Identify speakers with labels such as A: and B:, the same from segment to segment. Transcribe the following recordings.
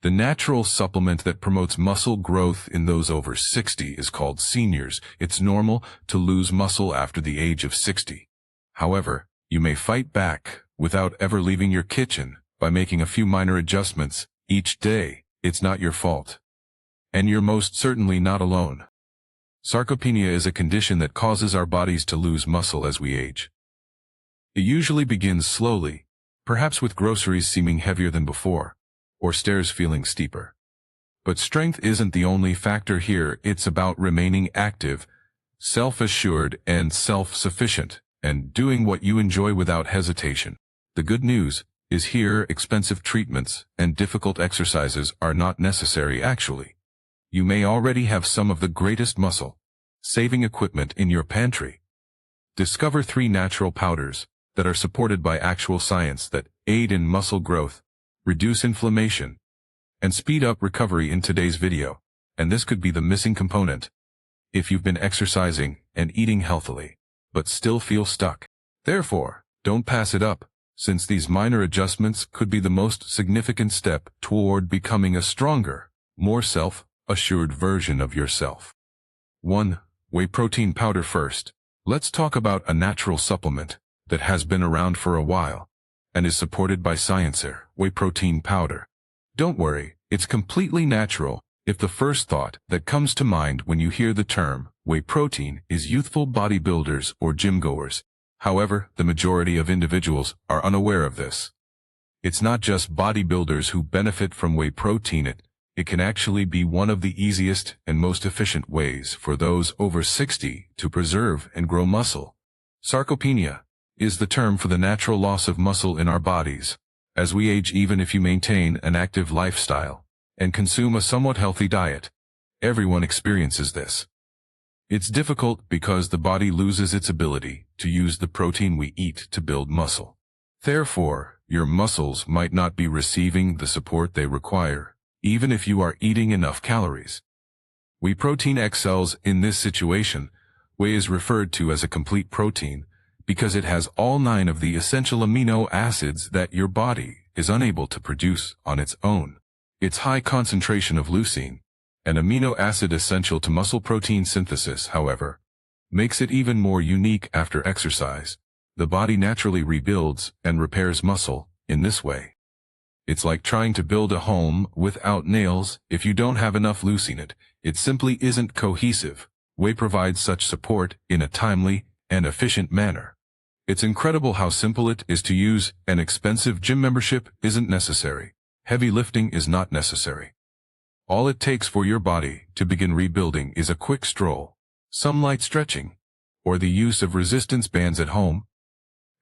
A: The natural supplement that promotes muscle growth in those over 60 is called seniors. It's normal to lose muscle after the age of 60. However, you may fight back without ever leaving your kitchen by making a few minor adjustments each day. It's not your fault. And you're most certainly not alone. Sarcopenia is a condition that causes our bodies to lose muscle as we age. It usually begins slowly, perhaps with groceries seeming heavier than before, or stairs feeling steeper. But strength isn't the only factor here. It's about remaining active, self-assured, and self-sufficient, and doing what you enjoy without hesitation. The good news is here expensive treatments and difficult exercises are not necessary actually. You may already have some of the greatest muscle-saving equipment in your pantry. Discover 3 natural powders that are supported by actual science that aid in muscle growth, reduce inflammation, and speed up recovery in today's video. And this could be the missing component if you've been exercising and eating healthily, but still feel stuck. Therefore, don't pass it up, since these minor adjustments could be the most significant step toward becoming a stronger, more self-assured version of yourself. 1. Whey protein powder. First, let's talk about a natural supplement that has been around for a while and is supported by science. Whey protein powder. Don't worry, it's completely natural if the first thought that comes to mind when you hear the term whey protein is youthful bodybuilders or gym-goers. However, the majority of individuals are unaware of this. It's not just bodybuilders who benefit from whey protein. It can actually be one of the easiest and most efficient ways for those over 60 to preserve and grow muscle. Sarcopenia is the term for the natural loss of muscle in our bodies as we age. Even if you maintain an active lifestyle and consume a somewhat healthy diet, everyone experiences this. It's difficult because the body loses its ability to use the protein we eat to build muscle. Therefore, your muscles might not be receiving the support they require, even if you are eating enough calories. Whey protein excels in this situation. Whey is referred to as a complete protein because it has all 9 of the essential amino acids that your body is unable to produce on its own. Its high concentration of leucine, an amino acid essential to muscle protein synthesis, however, makes it even more unique after exercise. The body naturally rebuilds and repairs muscle in this way. It's like trying to build a home without nails. If you don't have enough leucine, it simply isn't cohesive. Whey provides such support in a timely and efficient manner. It's incredible how simple it is to use. An expensive gym membership isn't necessary. Heavy lifting is not necessary. All it takes for your body to begin rebuilding is a quick stroll, some light stretching, or the use of resistance bands at home.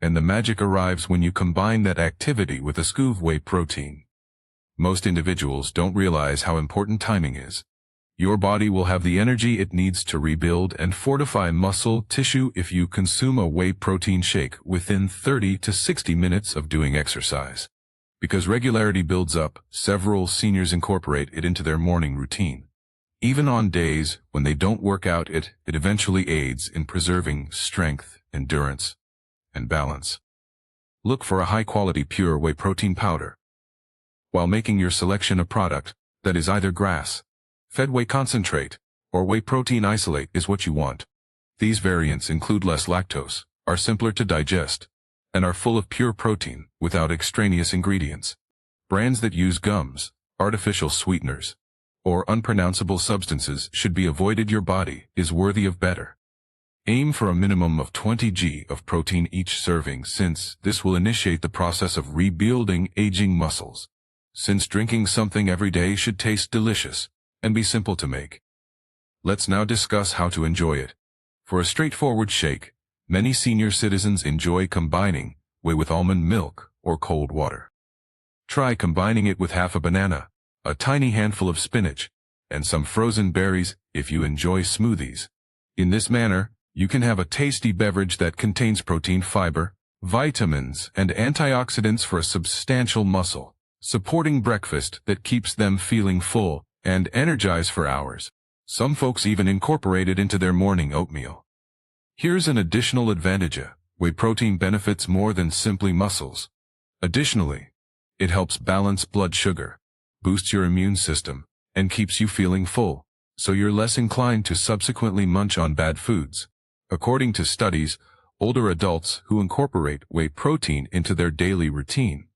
A: And the magic arrives when you combine that activity with a scoop of whey protein. Most individuals don't realize how important timing is. Your body will have the energy it needs to rebuild and fortify muscle tissue if you consume a whey protein shake within 30 to 60 minutes of doing exercise. Because regularity builds up, several seniors incorporate it into their morning routine. Even on days when they don't work out, it eventually aids in preserving strength, endurance, and balance. Look for a high-quality pure whey protein powder. While making your selection a product that is either grass-fed whey concentrate or whey protein isolate is what you want. These variants include less lactose, are simpler to digest, and are full of pure protein without extraneous ingredients. Brands that use gums, artificial sweeteners, or unpronounceable substances should be avoided. Your body is worthy of better. Aim for a minimum of 20 g of protein each serving, since this will initiate the process of rebuilding aging muscles. Since drinking something every day should taste delicious and be simple to make. Let's now discuss how to enjoy it. For a straightforward shake, many senior citizens enjoy combining whey with almond milk or cold water. Try combining it with half a banana, a tiny handful of spinach, and some frozen berries if you enjoy smoothies. In this manner, you can have a tasty beverage that contains protein, fiber, vitamins, and antioxidants for a substantial muscle supporting breakfast that keeps them feeling full and energized for hours. Some folks even incorporate it into their morning oatmeal. Here's an additional advantage. Whey protein benefits more than simply muscles. Additionally, it helps balance blood sugar, boosts your immune system, and keeps you feeling full, so you're less inclined to subsequently munch on bad foods. According to studies, older adults who incorporate whey protein into their daily routine,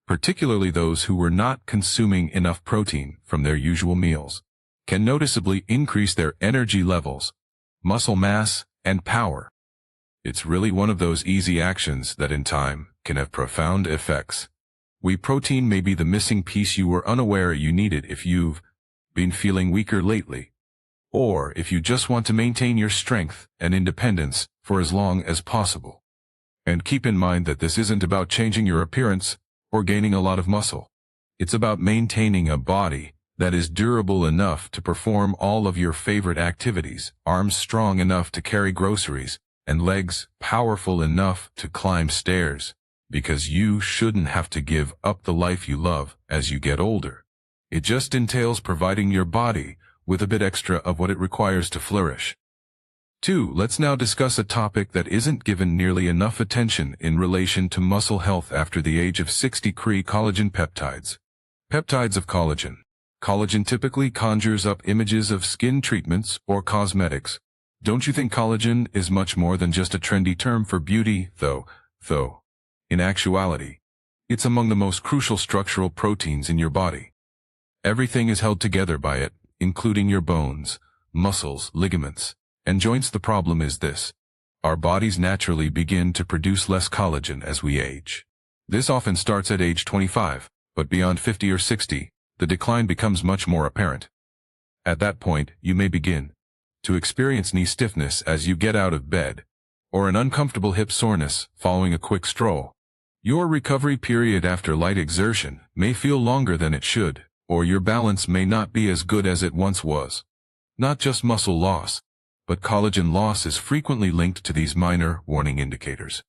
A: particularly those who were not consuming enough protein from their usual meals, can noticeably increase their energy levels, muscle mass, and power. It's really one of those easy actions that in time can have profound effects. Whey protein may be the missing piece you were unaware you needed if you've been feeling weaker lately, or if you just want to maintain your strength and independence for as long as possible. And keep in mind that this isn't about changing your appearance or gaining a lot of muscle. It's about maintaining a body that is durable enough to perform all of your favorite activities, arms strong enough to carry groceries, and legs powerful enough to climb stairs, because you shouldn't have to give up the life you love as you get older. It just entails providing your body with a bit extra of what it requires to flourish. 2. Let's now discuss a topic that isn't given nearly enough attention in relation to muscle health after the age of 60. Collagen peptides. Peptides of collagen. Collagen typically conjures up images of skin treatments or cosmetics. Don't you think collagen is much more than just a trendy term for beauty, though? In actuality, it's among the most crucial structural proteins in your body. Everything is held together by it, including your bones, muscles, ligaments, and joints. The problem is this: our bodies naturally begin to produce less collagen as we age. This often starts at age 25, but beyond 50 or 60, the decline becomes much more apparent. At that point, you may begin to experience knee stiffness as you get out of bed, or an uncomfortable hip soreness following a quick stroll. Your recovery period after light exertion may feel longer than it should, or your balance may not be as good as it once was. Not just muscle loss, but collagen loss is frequently linked to these minor warning indicators.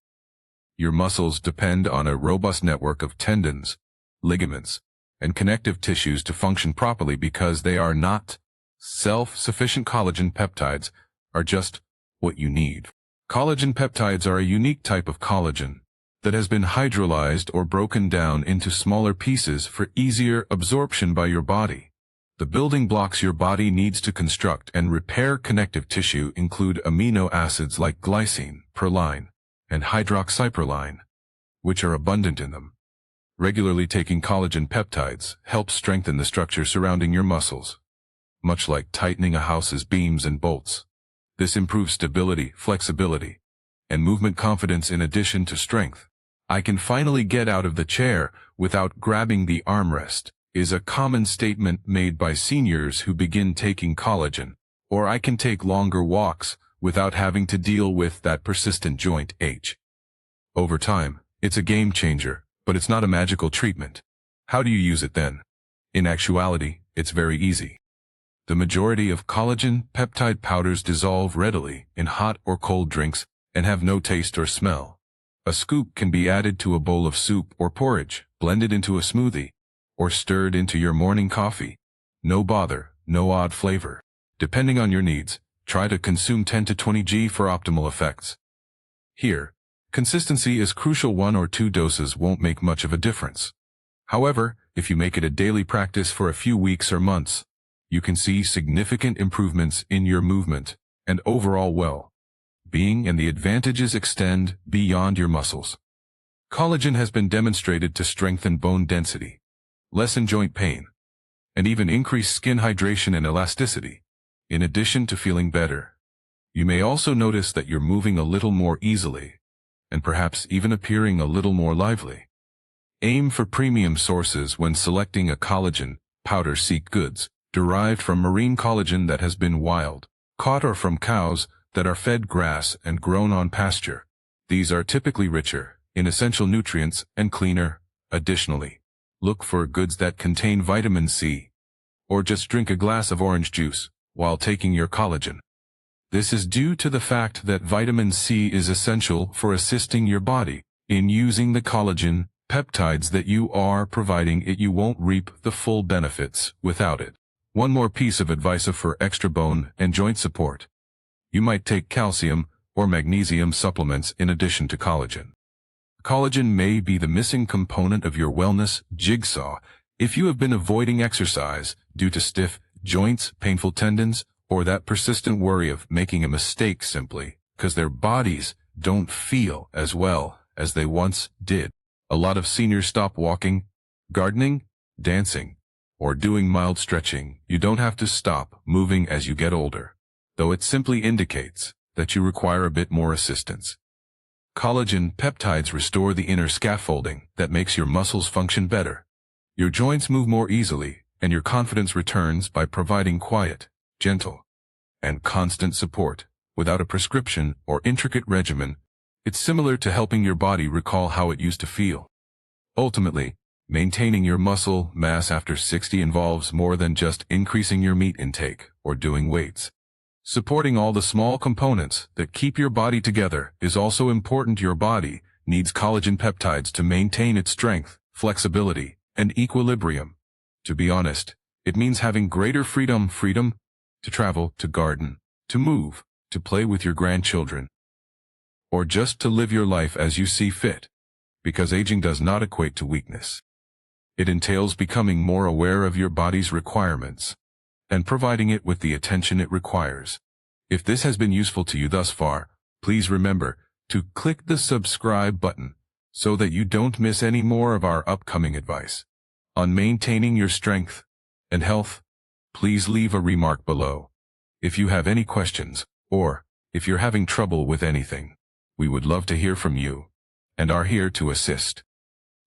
A: Your muscles depend on a robust network of tendons, ligaments, and connective tissues to function properly because they are not self-sufficient. Collagen peptides are just what you need. Collagen peptides are a unique type of collagen that has been hydrolyzed or broken down into smaller pieces for easier absorption by your body. The building blocks your body needs to construct and repair connective tissue include amino acids like glycine, proline, and hydroxyproline, which are abundant in them. Regularly taking collagen peptides helps strengthen the structure surrounding your muscles, much like tightening a house's beams and bolts. This improves stability, flexibility, and movement confidence in addition to strength. "I can finally get out of the chair without grabbing the armrest" is a common statement made by seniors who begin taking collagen, or "I can take longer walks without having to deal with that persistent joint ache." Over time, it's a game changer, but it's not a magical treatment. How do you use it then? In actuality, it's very easy. The majority of collagen peptide powders dissolve readily in hot or cold drinks and have no taste or smell. A scoop can be added to a bowl of soup or porridge, blended into a smoothie, or stirred into your morning coffee. No bother, no odd flavor. Depending on your needs, try to consume 10 to 20 g for optimal effects. Here, consistency is crucial. 1 or 2 doses won't make much of a difference. However, if you make it a daily practice for a few weeks or months, you can see significant improvements in your movement and overall well-being, and the advantages extend beyond your muscles. Collagen has been demonstrated to strengthen bone density, lessen joint pain, and even increase skin hydration and elasticity. In addition to feeling better, you may also notice that you're moving a little more easily, and perhaps even appearing a little more lively. Aim for premium sources when selecting a collagen powder. Seek goods derived from marine collagen that has been wild-caught, or from cows that are fed grass and grown on pasture. These are typically richer in essential nutrients and cleaner. Additionally, look for goods that contain vitamin C, or just drink a glass of orange juice while taking your collagen. This is due to the fact that vitamin C is essential for assisting your body in using the collagen peptides that you are providing it. You won't reap the full benefits without it. One more piece of advice for extra bone and joint support: you might take calcium or magnesium supplements in addition to collagen. Collagen may be the missing component of your wellness jigsaw If you have been avoiding exercise due to stiff joints, painful tendons, or that persistent worry of making a mistake simply because their bodies don't feel as well as they once did, a lot of seniors stop walking, gardening, dancing, or doing mild stretching. You don't have to stop moving as you get older, though it simply indicates that you require a bit more assistance. Collagen peptides restore the inner scaffolding that makes your muscles function better. Your joints move more easily, and your confidence returns by providing quiet, gentle, and constant support. Without a prescription or intricate regimen, it's similar to helping your body recall how it used to feel. Ultimately, maintaining your muscle mass after 60 involves more than just increasing your meat intake or doing weights. Supporting all the small components that keep your body together is also important. Your body needs collagen peptides to maintain its strength, flexibility, and equilibrium. To be honest, it means having greater freedom to travel, to garden, to move, to play with your grandchildren, or just to live your life as you see fit, because aging does not equate to weakness. It entails becoming more aware of your body's requirements and providing it with the attention it requires. If this has been useful to you thus far, please remember to click the subscribe button so that you don't miss any more of our upcoming advice on maintaining your strength and health. Please leave a remark below. If you have any questions, or if you're having trouble with anything, we would love to hear from you and are here to assist.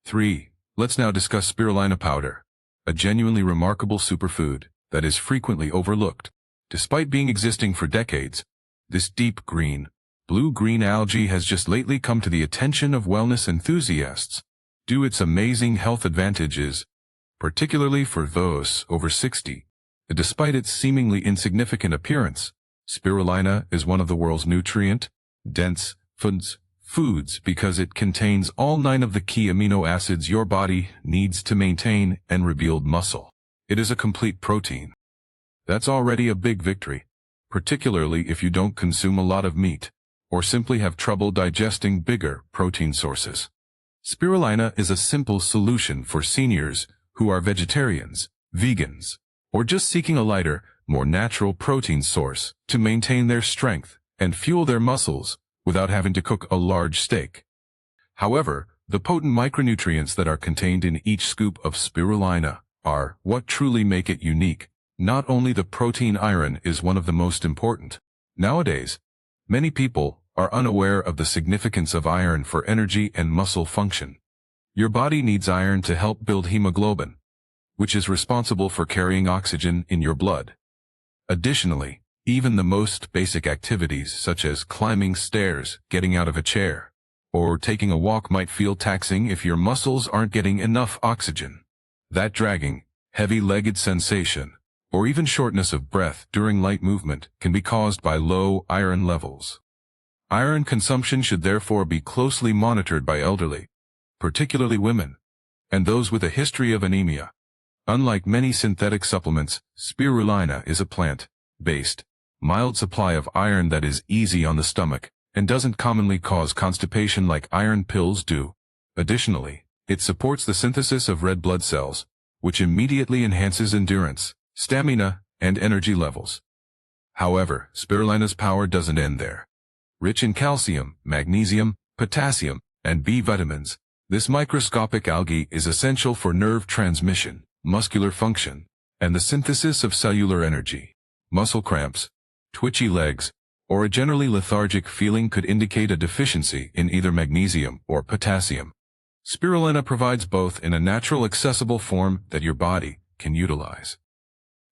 A: 3. Let's now discuss spirulina powder, a genuinely remarkable superfood that is frequently overlooked. Despite being existing for decades, this deep green, blue-green algae has just lately come to the attention of wellness enthusiasts due to its amazing health advantages, particularly for those over 60. Despite its seemingly insignificant appearance, spirulina is one of the world's nutrient-dense foods because it contains all 9 of the key amino acids your body needs to maintain and rebuild muscle. It is a complete protein. That's already a big victory, particularly if you don't consume a lot of meat or simply have trouble digesting bigger protein sources. Spirulina is a simple solution for seniors who are vegetarians, vegans, or just seeking a lighter, more natural protein source to maintain their strength and fuel their muscles without having to cook a large steak. However, the potent micronutrients that are contained in each scoop of spirulina are what truly make it unique. Not only the protein, iron is one of the most important. Nowadays, many people are unaware of the significance of iron for energy and muscle function. Your body needs iron to help build hemoglobin, which is responsible for carrying oxygen in your blood. Additionally, even the most basic activities such as climbing stairs, getting out of a chair, or taking a walk might feel taxing if your muscles aren't getting enough oxygen. That dragging, heavy-legged sensation, or even shortness of breath during light movement can be caused by low iron levels. Iron consumption should therefore be closely monitored by elderly, particularly women, and those with a history of anemia. Unlike many synthetic supplements, spirulina is a plant-based, mild supply of iron that is easy on the stomach and doesn't commonly cause constipation like iron pills do. Additionally, it supports the synthesis of red blood cells, which immediately enhances endurance, stamina, and energy levels. However, spirulina's power doesn't end there. Rich in calcium, magnesium, potassium, and B vitamins, this microscopic algae is essential for nerve transmission, muscular function, and the synthesis of cellular energy. Muscle cramps, twitchy legs, or a generally lethargic feeling could indicate a deficiency in either magnesium or potassium. Spirulina provides both in a natural, accessible form that your body can utilize.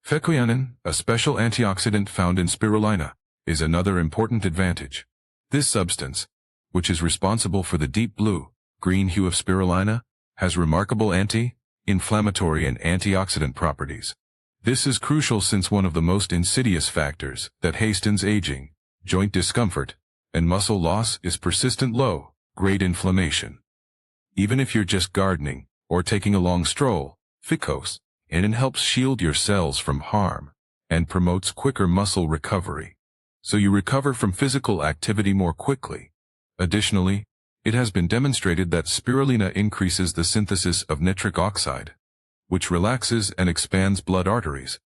A: Phecoianin, a special antioxidant found in spirulina, is another important advantage. This substance, which is responsible for the deep blue-green hue of spirulina, has remarkable anti-inflammatory and antioxidant properties. This is crucial since one of the most insidious factors that hastens aging, joint discomfort, and muscle loss is persistent low-grade inflammation. Even if you're just gardening or taking a long stroll, phecoianin helps shield your cells from harm and promotes quicker muscle recovery, so you recover from physical activity more quickly. Additionally, it has been demonstrated that spirulina increases the synthesis of nitric oxide, which relaxes and expands blood arteries.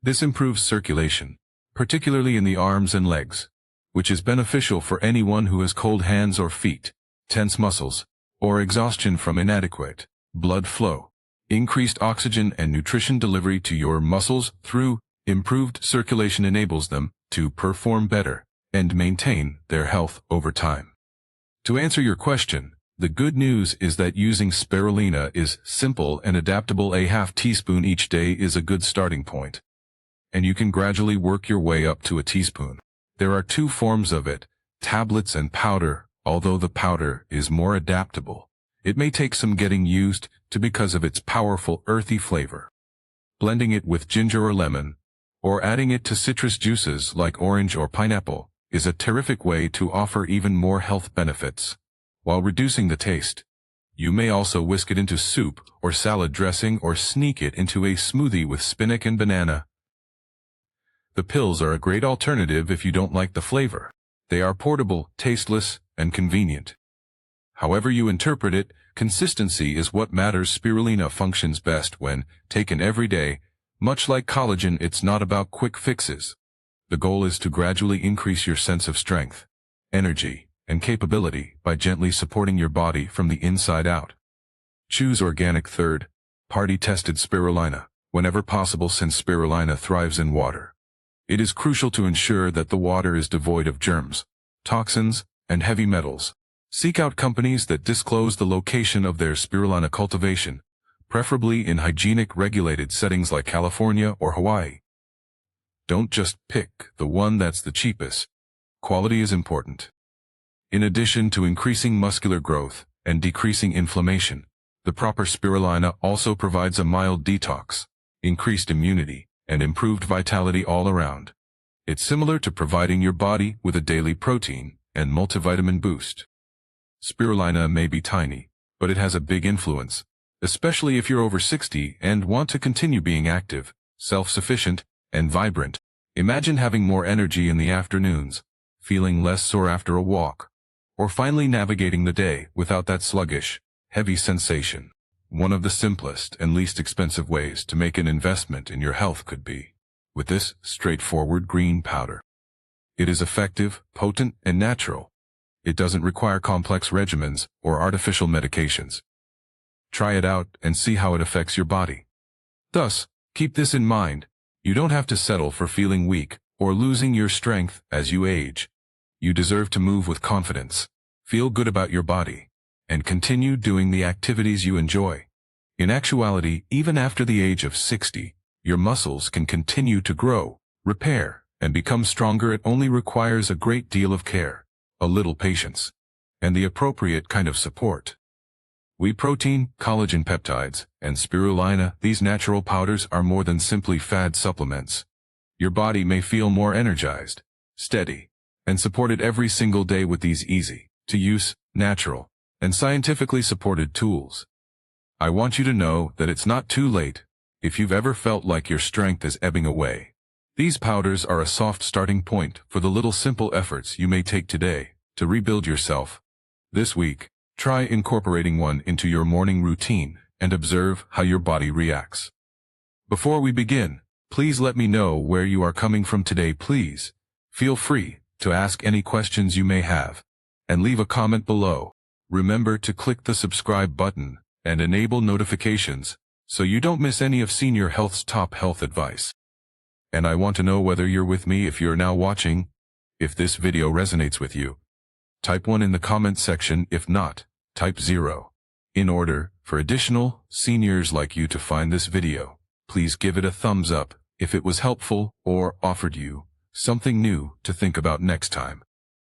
A: This improves circulation, particularly in the arms and legs, which is beneficial for anyone who has cold hands or feet, tense muscles, or exhaustion from inadequate blood flow. Increased oxygen and nutrition delivery to your muscles through improved circulation enables them to perform better and maintain their health over time. To answer your question, the good news is that using spirulina is simple and adaptable. A half teaspoon each day is a good starting point, and you can gradually work your way up to a teaspoon. There are two forms of it, tablets and powder. Although the powder is more adaptable, it may take some getting used to because of its powerful earthy flavor. Blending it with ginger or lemon, or adding it to citrus juices like orange or pineapple, is a terrific way to offer even more health benefits, while reducing the taste. You may also whisk it into soup or salad dressing or sneak it into a smoothie with spinach and banana. The pills are a great alternative if you don't like the flavor. They are portable, tasteless, and convenient. However you interpret it, consistency is what matters. Spirulina functions best when taken every day. Much like collagen, it's not about quick fixes. The goal is to gradually increase your sense of strength, energy, and capability by gently supporting your body from the inside out. Choose organic third-party tested spirulina whenever possible, since spirulina thrives in water. It is crucial to ensure that the water is devoid of germs, toxins, and heavy metals. Seek out companies that disclose the location of their spirulina cultivation, preferably in hygienic regulated settings like California or Hawaii. Don't just pick the one that's the cheapest. Quality is important. In addition to increasing muscular growth and decreasing inflammation, the proper spirulina also provides a mild detox, increased immunity, and improved vitality all around. It's similar to providing your body with a daily protein and multivitamin boost. Spirulina may be tiny, but it has a big influence, especially if you're over 60 and want to continue being active, self-sufficient, and vibrant. Imagine having more energy in the afternoons, feeling less sore after a walk, or finally navigating the day without that sluggish, heavy sensation. One of the simplest and least expensive ways to make an investment in your health could be with this straightforward green powder. It is effective, potent, and natural. It doesn't require complex regimens or artificial medications. Try it out and see how it affects your body. Thus, keep this in mind. You don't have to settle for feeling weak or losing your strength as you age. You deserve to move with confidence, feel good about your body, and continue doing the activities you enjoy. In actuality, even after the age of 60, your muscles can continue to grow, repair, and become stronger. It only requires a great deal of care, a little patience, and the appropriate kind of support. Whey protein, collagen peptides, and spirulina, these natural powders are more than simply fad supplements. Your body may feel more energized, steady, and supported every single day with these easy-to-use, natural, and scientifically supported tools. I want you to know that it's not too late if you've ever felt like your strength is ebbing away. These powders are a soft starting point for the little simple efforts you may take today to rebuild yourself. This week, try incorporating one into your morning routine and observe how your body reacts. Before we begin, please let me know where you are coming from today. Please feel free to ask any questions you may have and leave a comment below. Remember to click the subscribe button and enable notifications so you don't miss any of Senior Health's top health advice. And I want to know whether you're with me. If you're now watching, if this video resonates with you, type 1 in the comment section. If not, type 0. In order for additional seniors like you to find this video, please give it a thumbs up if it was helpful or offered you something new to think about next time.